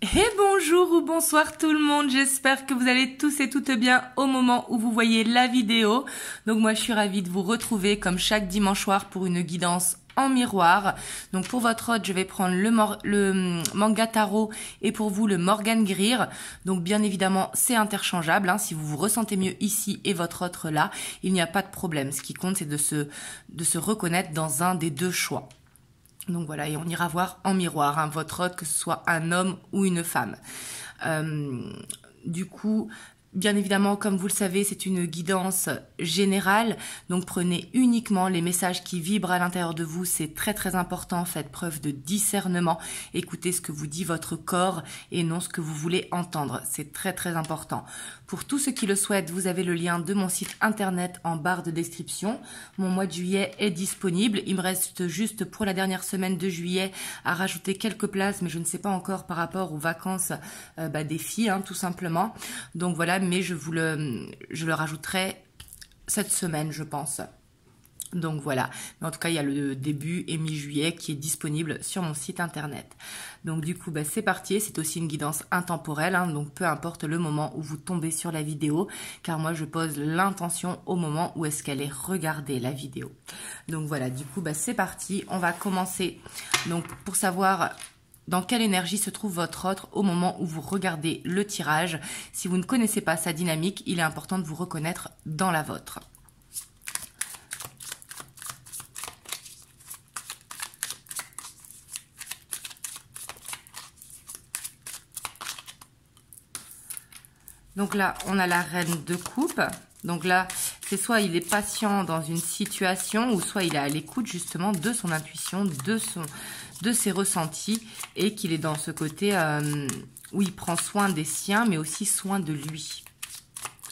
Et bonjour ou bonsoir tout le monde, j'espère que vous allez tous et toutes bien au moment où vous voyez la vidéo. Donc moi je suis ravie de vous retrouver comme chaque dimanche soir pour une guidance en miroir. Donc pour votre hôte, je vais prendre le manga tarot et pour vous le Morgan Greer. Donc bien évidemment c'est interchangeable, hein. Si vous vous ressentez mieux ici et votre autre là, il n'y a pas de problème. Ce qui compte c'est de se reconnaître dans un des deux choix. Donc voilà, et on ira voir en miroir, hein, votre hôte, que ce soit un homme ou une femme. Du coup, bien évidemment, comme vous le savez, c'est une guidance générale. Donc prenez uniquement les messages qui vibrent à l'intérieur de vous. C'est très très important. Faites preuve de discernement. Écoutez ce que vous dit votre corps et non ce que vous voulez entendre. C'est très très important. Pour tous ceux qui le souhaitent, vous avez le lien de mon site internet en barre de description. Mon mois de juillet est disponible. Il me reste juste pour la dernière semaine de juillet à rajouter quelques places, mais je ne sais pas encore par rapport aux vacances des filles, hein, tout simplement. Donc voilà, mais je le rajouterai cette semaine, je pense. Donc voilà, mais en tout cas il y a le début et mi-juillet qui est disponible sur mon site internet. Donc du coup c'est parti, c'est aussi une guidance intemporelle, hein, donc peu importe le moment où vous tombez sur la vidéo, car moi je pose l'intention au moment où est-ce qu'elle est regardée la vidéo. Donc voilà, du coup c'est parti, on va commencer. Donc pour savoir dans quelle énergie se trouve votre autre au moment où vous regardez le tirage, si vous ne connaissez pas sa dynamique, il est important de vous reconnaître dans la vôtre. Donc là, on a la reine de coupe. Donc là, c'est soit il est patient dans une situation, ou soit il est à l'écoute justement de son intuition, de ses ressentis, et qu'il est dans ce côté où il prend soin des siens, mais aussi soin de lui.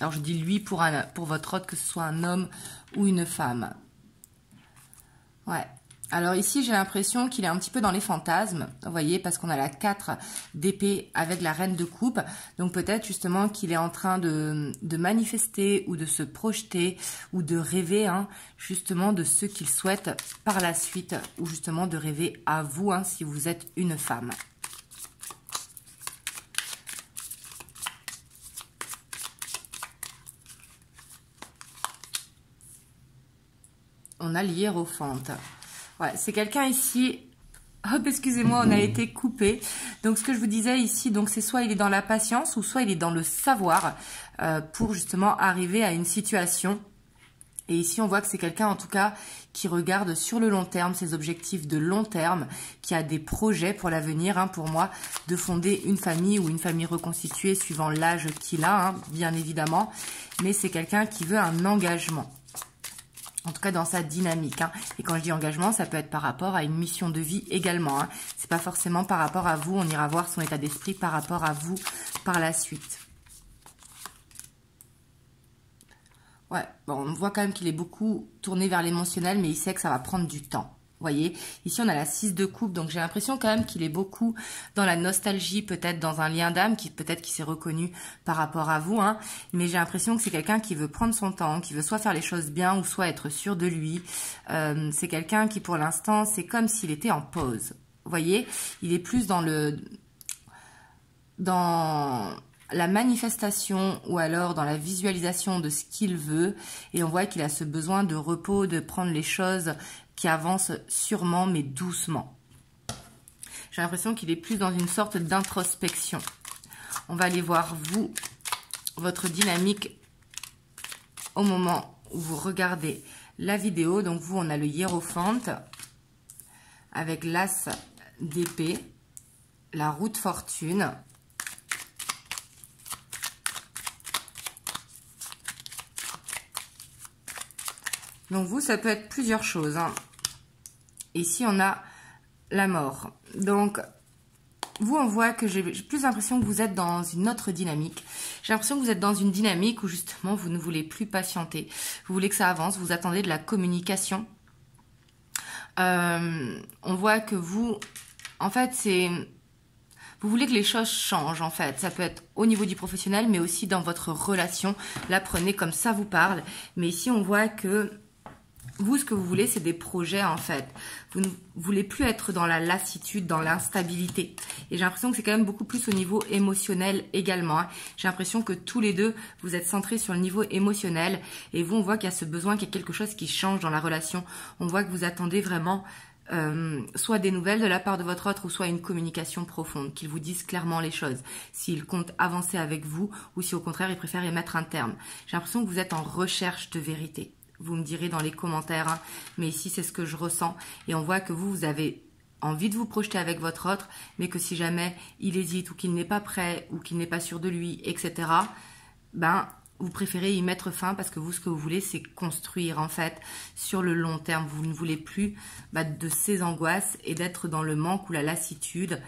Alors je dis lui pour votre autre, que ce soit un homme ou une femme. Ouais. Alors ici, j'ai l'impression qu'il est un petit peu dans les fantasmes, vous voyez, parce qu'on a la 4 d'épée avec la reine de coupe. Donc peut-être justement qu'il est en train de manifester ou de se projeter ou de rêver, hein, justement de ce qu'il souhaite par la suite, ou justement de rêver à vous, hein, si vous êtes une femme. On a l'hiérophante. Ouais, c'est quelqu'un ici. Hop, excusez-moi, on a été coupé. Donc, ce que je vous disais ici, donc c'est soit il est dans la patience ou soit il est dans le savoir pour justement arriver à une situation. Et ici, on voit que c'est quelqu'un, en tout cas, qui regarde sur le long terme, ses objectifs de long terme, qui a des projets pour l'avenir, hein, pour moi, de fonder une famille ou une famille reconstituée suivant l'âge qu'il a, hein, bien évidemment. Mais c'est quelqu'un qui veut un engagement. En tout cas, dans sa dynamique, hein. Et quand je dis engagement, ça peut être par rapport à une mission de vie également, hein. C'est pas forcément par rapport à vous. On ira voir son état d'esprit par rapport à vous par la suite. Ouais, bon, on voit quand même qu'il est beaucoup tourné vers l'émotionnel, mais il sait que ça va prendre du temps. Vous voyez, ici on a la 6 de coupe, donc j'ai l'impression quand même qu'il est beaucoup dans la nostalgie, peut-être dans un lien d'âme, peut-être qu'il s'est reconnu par rapport à vous, hein, mais j'ai l'impression que c'est quelqu'un qui veut prendre son temps, qui veut soit faire les choses bien ou soit être sûr de lui. C'est quelqu'un qui pour l'instant, c'est comme s'il était en pause. Vous voyez, il est plus dans la manifestation ou alors dans la visualisation de ce qu'il veut, et on voit qu'il a ce besoin de repos, de prendre les choses qui avancent sûrement mais doucement. J'ai l'impression qu'il est plus dans une sorte d'introspection. On va aller voir vous, votre dynamique au moment où vous regardez la vidéo. Donc vous, on a le hiérophante avec l'as d'épée, la roue de fortune, donc vous, ça peut être plusieurs choses, hein. Ici, on a la mort. Donc, vous, on voit que j'ai plus l'impression que vous êtes dans une autre dynamique. J'ai l'impression que vous êtes dans une dynamique où justement, vous ne voulez plus patienter. Vous voulez que ça avance, vous attendez de la communication. On voit que vous, en fait, vous voulez que les choses changent, en fait. Ça peut être au niveau du professionnel, mais aussi dans votre relation. Là, prenez comme ça vous parle. Mais ici, on voit que Vous, ce que vous voulez, c'est des projets, en fait. Vous ne voulez plus être dans la lassitude, dans l'instabilité. Et j'ai l'impression que c'est quand même beaucoup plus au niveau émotionnel également, hein. J'ai l'impression que tous les deux, vous êtes centrés sur le niveau émotionnel. Et vous, on voit qu'il y a ce besoin, qu'il y a quelque chose qui change dans la relation. On voit que vous attendez vraiment soit des nouvelles de la part de votre autre, ou soit une communication profonde, qu'il vous dise clairement les choses. S'il compte avancer avec vous, ou si au contraire, il préfère y mettre un terme. J'ai l'impression que vous êtes en recherche de vérité. Vous me direz dans les commentaires, hein, mais ici c'est ce que je ressens. Et on voit que vous avez envie de vous projeter avec votre autre, mais que si jamais il hésite ou qu'il n'est pas prêt ou qu'il n'est pas sûr de lui, etc., ben vous préférez y mettre fin parce que vous, ce que vous voulez, c'est construire en fait sur le long terme. Vous ne voulez plus de ces angoisses et d'être dans le manque ou la lassitude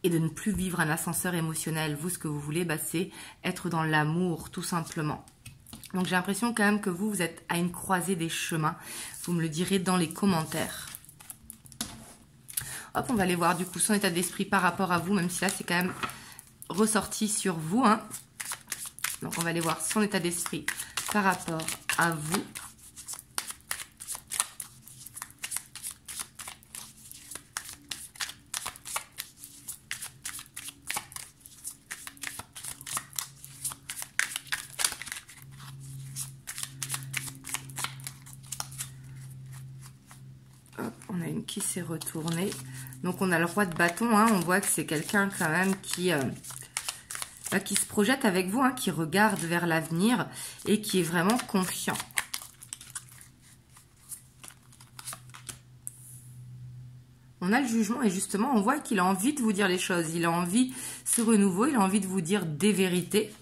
et de ne plus vivre un ascenseur émotionnel. Vous, ce que vous voulez, c'est être dans l'amour tout simplement. Donc j'ai l'impression quand même que vous êtes à une croisée des chemins. Vous me le direz dans les commentaires. Hop, on va aller voir du coup son état d'esprit par rapport à vous, même si là c'est quand même ressorti sur vous, hein. Donc on va aller voir son état d'esprit par rapport à vous. On a une qui s'est retournée. Donc on a le roi de bâton, hein. On voit que c'est quelqu'un quand même qui se projette avec vous, hein, qui regarde vers l'avenir et qui est vraiment confiant. On a le jugement et justement on voit qu'il a envie de vous dire les choses. Il a envie ce renouveau, il a envie de vous dire des vérités.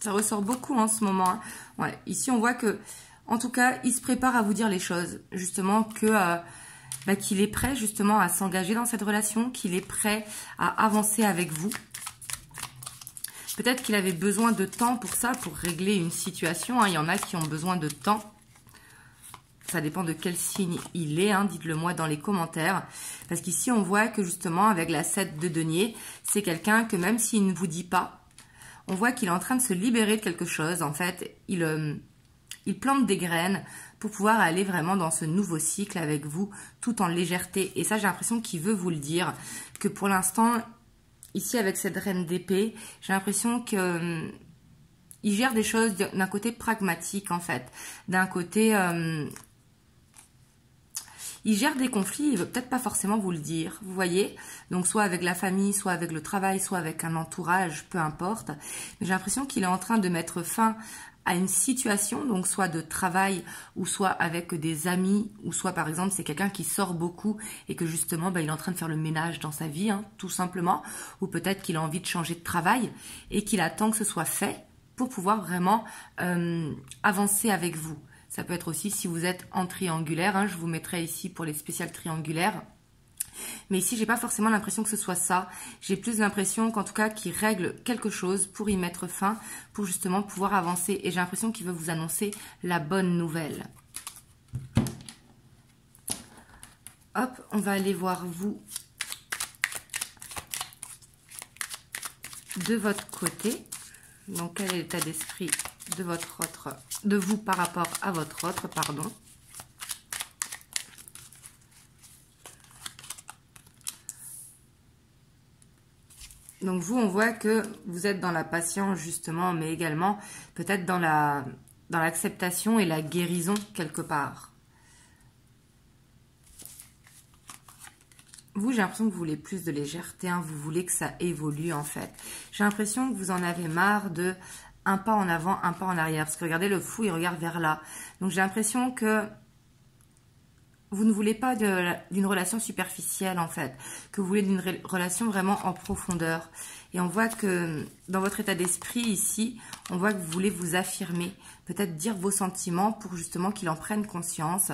Ça ressort beaucoup en ce moment, hein. Ouais, ici on voit que, en tout cas, il se prépare à vous dire les choses. Justement que qu'il est prêt justement à s'engager dans cette relation, qu'il est prêt à avancer avec vous. Peut-être qu'il avait besoin de temps pour ça, pour régler une situation, hein. Il y en a qui ont besoin de temps. Ça dépend de quel signe il est, hein. Dites-le moi dans les commentaires. Parce qu'ici, on voit que justement, avec la 7 de denier, c'est quelqu'un que même s'il ne vous dit pas, on voit qu'il est en train de se libérer de quelque chose. En fait, il plante des graines pour pouvoir aller vraiment dans ce nouveau cycle avec vous, tout en légèreté. Et ça, j'ai l'impression qu'il veut vous le dire, que pour l'instant, ici avec cette reine d'épée, j'ai l'impression que il gère des choses d'un côté pragmatique en fait. D'un côté, il gère des conflits, il veut peut-être pas forcément vous le dire, vous voyez. Donc soit avec la famille, soit avec le travail, soit avec un entourage, peu importe. Mais j'ai l'impression qu'il est en train de mettre fin à une situation, donc soit de travail, ou soit avec des amis, ou soit par exemple c'est quelqu'un qui sort beaucoup et que justement il est en train de faire le ménage dans sa vie, hein, tout simplement, ou peut-être qu'il a envie de changer de travail et qu'il attend que ce soit fait pour pouvoir vraiment avancer avec vous. Ça peut être aussi si vous êtes en triangulaire, hein, je vous mettrai ici pour les spéciales triangulaires. Mais ici, j'ai pas forcément l'impression que ce soit ça. J'ai plus l'impression qu'en tout cas, qu'il règle quelque chose pour y mettre fin, pour justement pouvoir avancer. Et j'ai l'impression qu'il veut vous annoncer la bonne nouvelle. Hop, on va aller voir vous de votre côté. Donc, quel est l'état d'esprit de vous par rapport à votre autre, pardon. Donc vous, on voit que vous êtes dans la patience justement, mais également peut-être dans l'acceptation et la guérison quelque part. Vous, j'ai l'impression que vous voulez plus de légèreté, hein, vous voulez que ça évolue en fait. J'ai l'impression que vous en avez marre de un pas en avant, un pas en arrière. Parce que regardez, le fou, il regarde vers là. Donc j'ai l'impression que vous ne voulez pas d'une relation superficielle en fait, que vous voulez d'une relation vraiment en profondeur. Et on voit que dans votre état d'esprit ici, on voit que vous voulez vous affirmer, peut-être dire vos sentiments pour justement qu'il en prenne conscience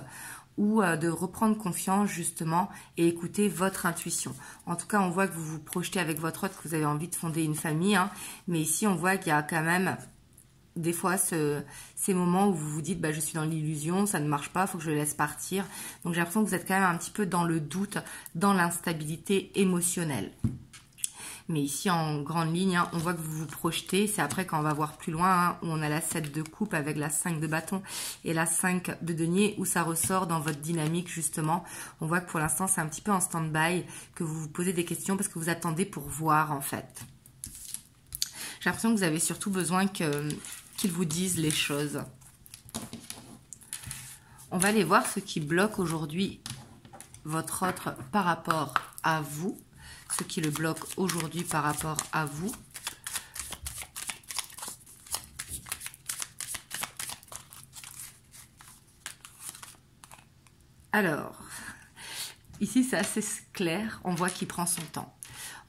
ou de reprendre confiance justement et écouter votre intuition. En tout cas, on voit que vous vous projetez avec votre autre, que vous avez envie de fonder une famille, hein, mais ici on voit qu'il y a quand même des fois ces moments où vous vous dites je suis dans l'illusion, ça ne marche pas, il faut que je le laisse partir. Donc j'ai l'impression que vous êtes quand même un petit peu dans le doute, dans l'instabilité émotionnelle. Mais ici, en grande ligne, hein, on voit que vous vous projetez. C'est après quand on va voir plus loin, hein, où on a la 7 de coupe avec la 5 de bâton et la 5 de denier, où ça ressort dans votre dynamique, justement. On voit que pour l'instant, c'est un petit peu en stand-by, que vous vous posez des questions parce que vous attendez pour voir, en fait. J'ai l'impression que vous avez surtout besoin qu'ils vous disent les choses. On va aller voir ce qui bloque aujourd'hui votre autre par rapport à vous. Ce qui le bloque aujourd'hui par rapport à vous. Alors, ici c'est assez clair, on voit qu'il prend son temps.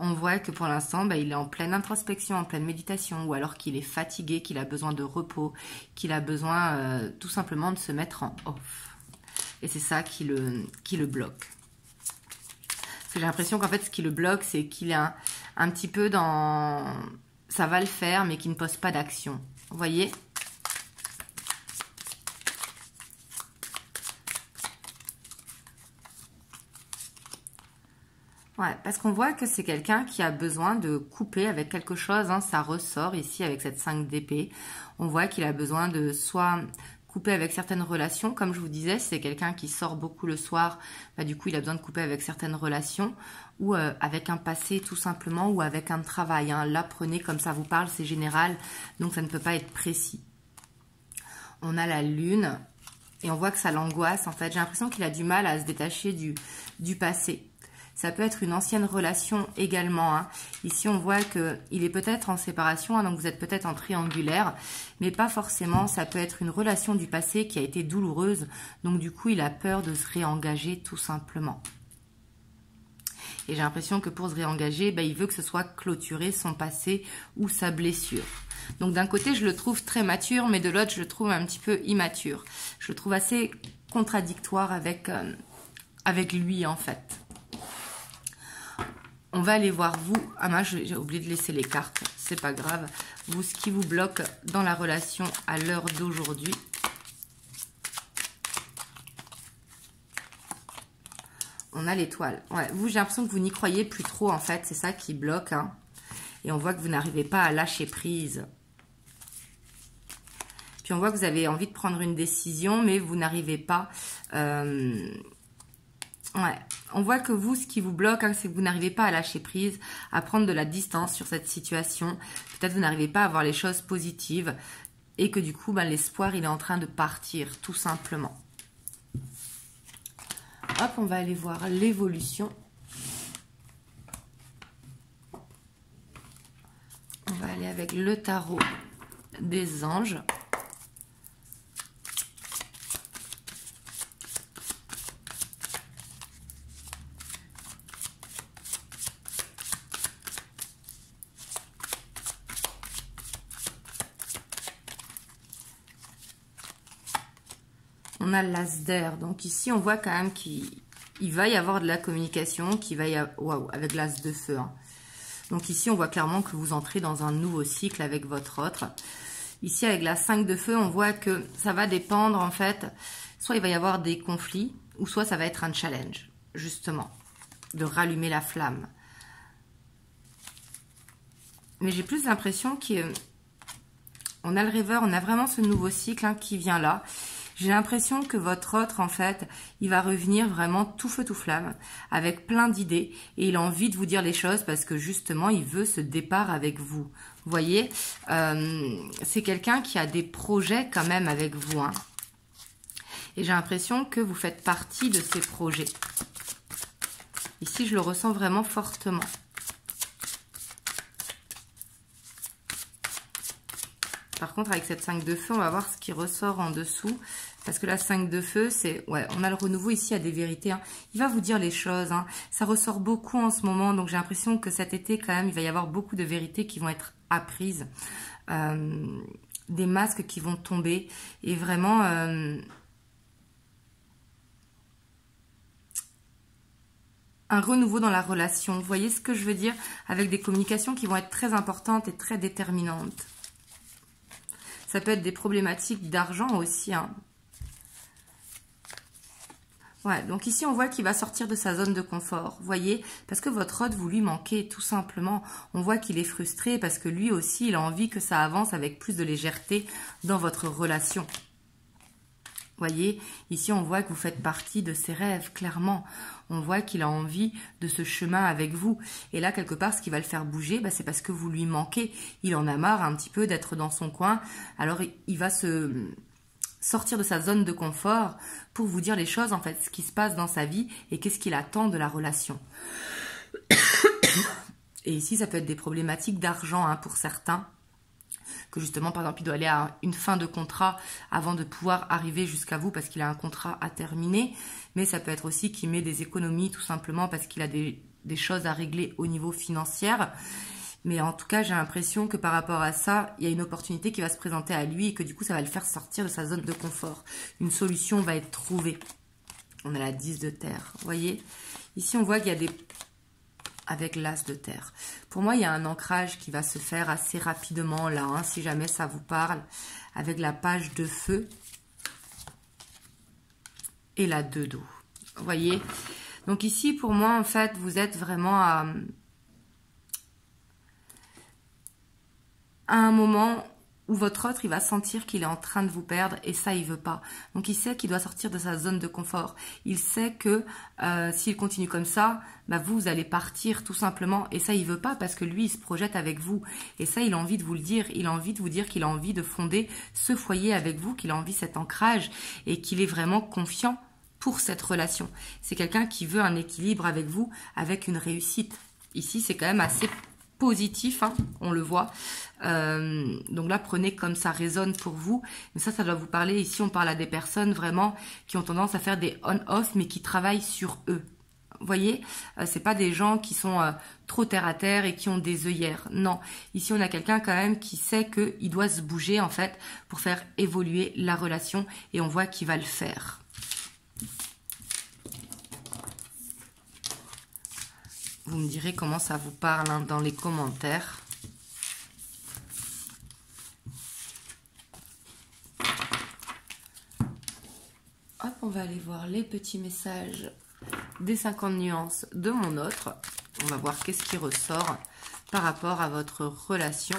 On voit que pour l'instant, il est en pleine introspection, en pleine méditation, ou alors qu'il est fatigué, qu'il a besoin de repos, qu'il a besoin tout simplement de se mettre en off. Et c'est ça qui le bloque. J'ai l'impression qu'en fait, ce qui le bloque, c'est qu'il est un petit peu dans... Ça va le faire, mais qu'il ne pose pas d'action. Vous voyez? Ouais, parce qu'on voit que c'est quelqu'un qui a besoin de couper avec quelque chose. Hein, ça ressort ici avec cette 5 d'épée. On voit qu'il a besoin de soit... couper avec certaines relations, comme je vous disais, c'est quelqu'un qui sort beaucoup le soir, du coup il a besoin de couper avec certaines relations, ou avec un passé tout simplement, ou avec un travail. Hein. Là, prenez comme ça vous parle, c'est général, donc ça ne peut pas être précis. On a la lune, et on voit que ça l'angoisse en fait. J'ai l'impression qu'il a du mal à se détacher du passé. Ça peut être une ancienne relation également. Hein. Ici, on voit qu'il est peut-être en séparation, hein, donc vous êtes peut-être en triangulaire, mais pas forcément. Ça peut être une relation du passé qui a été douloureuse, donc du coup, il a peur de se réengager tout simplement. Et j'ai l'impression que pour se réengager, il veut que ce soit clôturé son passé ou sa blessure. Donc d'un côté, je le trouve très mature, mais de l'autre, je le trouve un petit peu immature. Je le trouve assez contradictoire avec lui, en fait. On va aller voir vous. Ah mince, j'ai oublié de laisser les cartes. C'est pas grave. Vous, ce qui vous bloque dans la relation à l'heure d'aujourd'hui. On a l'étoile. Ouais, vous, j'ai l'impression que vous n'y croyez plus trop, en fait. C'est ça qui bloque. Hein. Et on voit que vous n'arrivez pas à lâcher prise. Puis on voit que vous avez envie de prendre une décision, mais vous n'arrivez pas... Ouais, on voit que vous, ce qui vous bloque, hein, c'est que vous n'arrivez pas à lâcher prise, à prendre de la distance sur cette situation. Peut-être vous n'arrivez pas à voir les choses positives et que du coup, l'espoir, il est en train de partir, tout simplement. Hop, on va aller voir l'évolution. On va aller avec le tarot des anges. On a l'as d'air. Donc ici, on voit quand même qu'il va y avoir de la communication, qu'il va y avoir... Waouh, avec l'as de feu. Hein. Donc ici, on voit clairement que vous entrez dans un nouveau cycle avec votre autre. Ici, avec la 5 de feu, on voit que ça va dépendre, en fait. Soit il va y avoir des conflits, ou soit ça va être un challenge, justement, de rallumer la flamme. Mais j'ai plus l'impression qu'on a le rêveur, on a vraiment ce nouveau cycle hein, qui vient là. J'ai l'impression que votre autre, en fait, il va revenir vraiment tout feu, tout flamme, avec plein d'idées. Et il a envie de vous dire les choses parce que, justement, il veut ce départ avec vous. Vous voyez, c'est quelqu'un qui a des projets quand même avec vous. Hein. Et j'ai l'impression que vous faites partie de ces projets. Ici, je le ressens vraiment fortement. Par contre, avec cette 5 de feu, on va voir ce qui ressort en dessous. Parce que la 5 de feu, c'est... Ouais, on a le renouveau ici à des vérités. Hein. Il va vous dire les choses. Hein. Ça ressort beaucoup en ce moment. Donc, j'ai l'impression que cet été, quand même, il va y avoir beaucoup de vérités qui vont être apprises. Des masques qui vont tomber. Et vraiment... un renouveau dans la relation. Vous voyez ce que je veux dire? Avec des communications qui vont être très importantes et très déterminantes. Ça peut être des problématiques d'argent aussi. Hein. Ouais, donc ici on voit qu'il va sortir de sa zone de confort, voyez, parce que votre hôte, vous lui manquez tout simplement. On voit qu'il est frustré parce que lui aussi, il a envie que ça avance avec plus de légèreté dans votre relation. Voyez, ici on voit que vous faites partie de ses rêves, clairement. On voit qu'il a envie de ce chemin avec vous. Et là, quelque part, ce qui va le faire bouger, bah, c'est parce que vous lui manquez. Il en a marre un petit peu d'être dans son coin. Alors, il va se sortir de sa zone de confort pour vous dire les choses, en fait, ce qui se passe dans sa vie et qu'est-ce qu'il attend de la relation. Et ici, ça peut être des problématiques d'argent hein, pour certains. Que justement, par exemple, il doit aller à une fin de contrat avant de pouvoir arriver jusqu'à vous parce qu'il a un contrat à terminer. Mais ça peut être aussi qu'il met des économies tout simplement parce qu'il a des choses à régler au niveau financier. Mais en tout cas, j'ai l'impression que par rapport à ça, il y a une opportunité qui va se présenter à lui et que du coup, ça va le faire sortir de sa zone de confort. Une solution va être trouvée. On a la 10 de terre, vous voyez. Ici, on voit qu'il y a des... avec l'as de terre. Pour moi, il y a un ancrage qui va se faire assez rapidement là, hein, si jamais ça vous parle, avec la page de feu et la 2 d'eau. Vous voyez? Donc ici, pour moi, en fait, vous êtes vraiment à un moment où votre autre, il va sentir qu'il est en train de vous perdre et ça, il veut pas. Donc, il sait qu'il doit sortir de sa zone de confort. Il sait que s'il continue comme ça, bah, vous allez partir tout simplement et ça, il veut pas parce que lui, il se projette avec vous. Et ça, il a envie de vous le dire. Il a envie de vous dire qu'il a envie de fonder ce foyer avec vous, qu'il a envie cet ancrage et qu'il est vraiment confiant pour cette relation. C'est quelqu'un qui veut un équilibre avec vous, avec une réussite. Ici, c'est quand même assez positif, hein, on le voit. Donc là, prenez comme ça résonne pour vous. Mais ça doit vous parler. Ici, on parle à des personnes vraiment qui ont tendance à faire des on-off, mais qui travaillent sur eux. Vous voyez, c'est pas des gens qui sont trop terre à terre et qui ont des œillères. Non, ici, on a quelqu'un quand même qui sait qu'il doit se bouger, en fait, pour faire évoluer la relation. Et on voit qu'il va le faire. Vous me direz comment ça vous parle hein, dans les commentaires. Hop, on va aller voir les petits messages des 50 nuances de mon autre. On va voir qu'est-ce qui ressort par rapport à votre relation.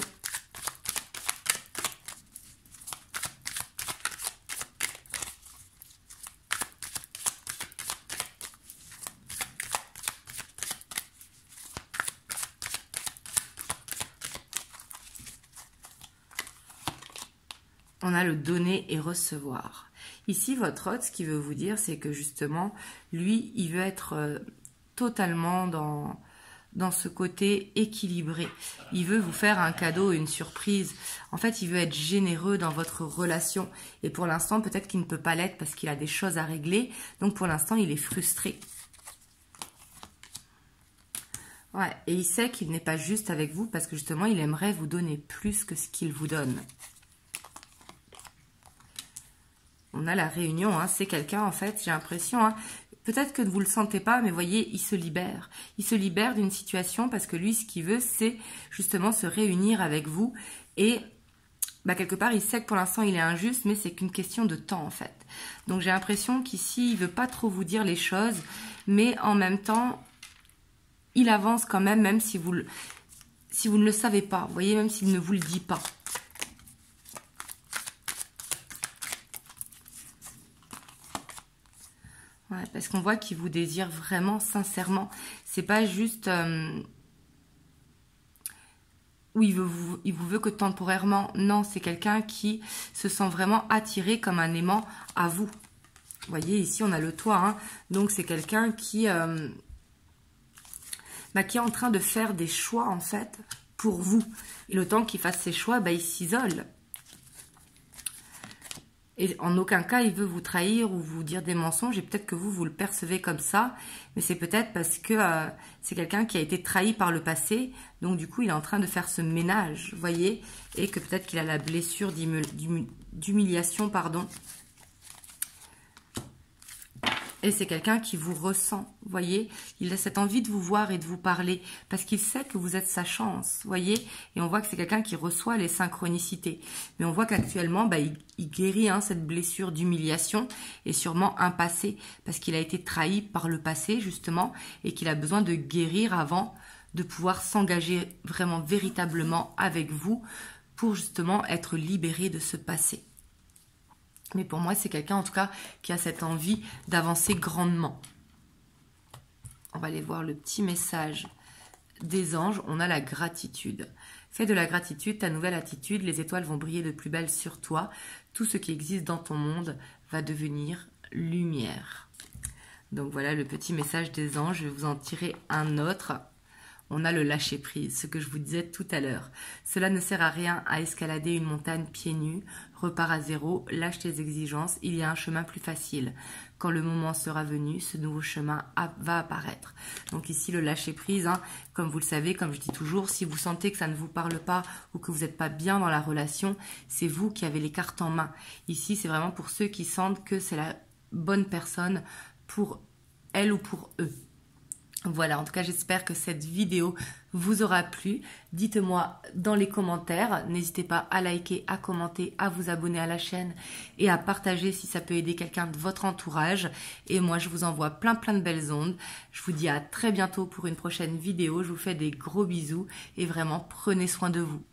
On a le donner et recevoir. Ici, votre hôte, ce qu'il veut vous dire, c'est que justement, lui, il veut être totalement dans ce côté équilibré. Il veut vous faire un cadeau, une surprise. En fait, il veut être généreux dans votre relation. Et pour l'instant, peut-être qu'il ne peut pas l'être parce qu'il a des choses à régler. Donc, pour l'instant, il est frustré. Ouais, et il sait qu'il n'est pas juste avec vous parce que justement, il aimerait vous donner plus que ce qu'il vous donne. On a la réunion, hein. C'est quelqu'un, en fait, j'ai l'impression, hein, peut-être que vous ne le sentez pas, mais voyez, il se libère. Il se libère d'une situation parce que lui, ce qu'il veut, c'est justement se réunir avec vous. Et bah, quelque part, il sait que pour l'instant, il est injuste, mais c'est qu'une question de temps, en fait. Donc, j'ai l'impression qu'ici, il ne veut pas trop vous dire les choses, mais en même temps, il avance quand même, même si vous ne le savez pas. Vous voyez, même s'il ne vous le dit pas. Ouais, parce qu'on voit qu'il vous désire vraiment sincèrement. C'est pas juste où il vous veut que temporairement. Non, c'est quelqu'un qui se sent vraiment attiré comme un aimant à vous. Vous voyez, ici on a le toit. Hein, donc c'est quelqu'un qui est en train de faire des choix en fait pour vous. Et le temps qu'il fasse ses choix, bah, il s'isole. Et en aucun cas, il veut vous trahir ou vous dire des mensonges. Et peut-être que vous le percevez comme ça. Mais c'est peut-être parce que c'est quelqu'un qui a été trahi par le passé. Donc, du coup, il est en train de faire ce ménage, vous voyez. Et que peut-être qu'il a la blessure d'humiliation, pardon. Et c'est quelqu'un qui vous ressent, voyez. Il a cette envie de vous voir et de vous parler parce qu'il sait que vous êtes sa chance, voyez. Et on voit que c'est quelqu'un qui reçoit les synchronicités. Mais on voit qu'actuellement, il guérit cette blessure d'humiliation et sûrement un passé parce qu'il a été trahi par le passé, justement, et qu'il a besoin de guérir avant de pouvoir s'engager vraiment, véritablement avec vous pour justement être libéré de ce passé. Mais pour moi, c'est quelqu'un, en tout cas, qui a cette envie d'avancer grandement. On va aller voir le petit message des anges. On a la gratitude. Fais de la gratitude ta nouvelle attitude. Les étoiles vont briller de plus belle sur toi. Tout ce qui existe dans ton monde va devenir lumière. Donc voilà le petit message des anges. Je vais vous en tirer un autre. On a le lâcher prise, ce que je vous disais tout à l'heure. Cela ne sert à rien à escalader une montagne pieds nus. Repars à zéro, lâche tes exigences, il y a un chemin plus facile. Quand le moment sera venu, ce nouveau chemin va apparaître. Donc ici, le lâcher prise, comme vous le savez, comme je dis toujours, si vous sentez que ça ne vous parle pas ou que vous n'êtes pas bien dans la relation, c'est vous qui avez les cartes en main. Ici, c'est vraiment pour ceux qui sentent que c'est la bonne personne pour elle ou pour eux. Voilà, en tout cas, j'espère que cette vidéo vous aura plu. Dites-moi dans les commentaires. N'hésitez pas à liker, à commenter, à vous abonner à la chaîne et à partager si ça peut aider quelqu'un de votre entourage. Et moi, je vous envoie plein de belles ondes. Je vous dis à très bientôt pour une prochaine vidéo. Je vous fais des gros bisous et vraiment, prenez soin de vous.